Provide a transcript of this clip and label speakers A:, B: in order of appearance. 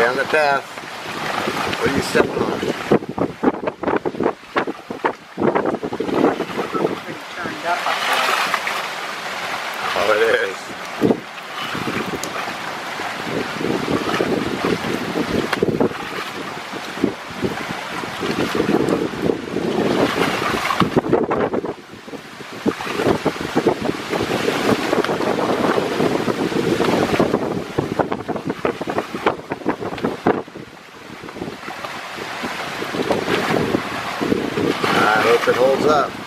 A: on the path. What are you stepping on?
B: Pretty turned up up there.
A: Oh, it is. I hope it holds up.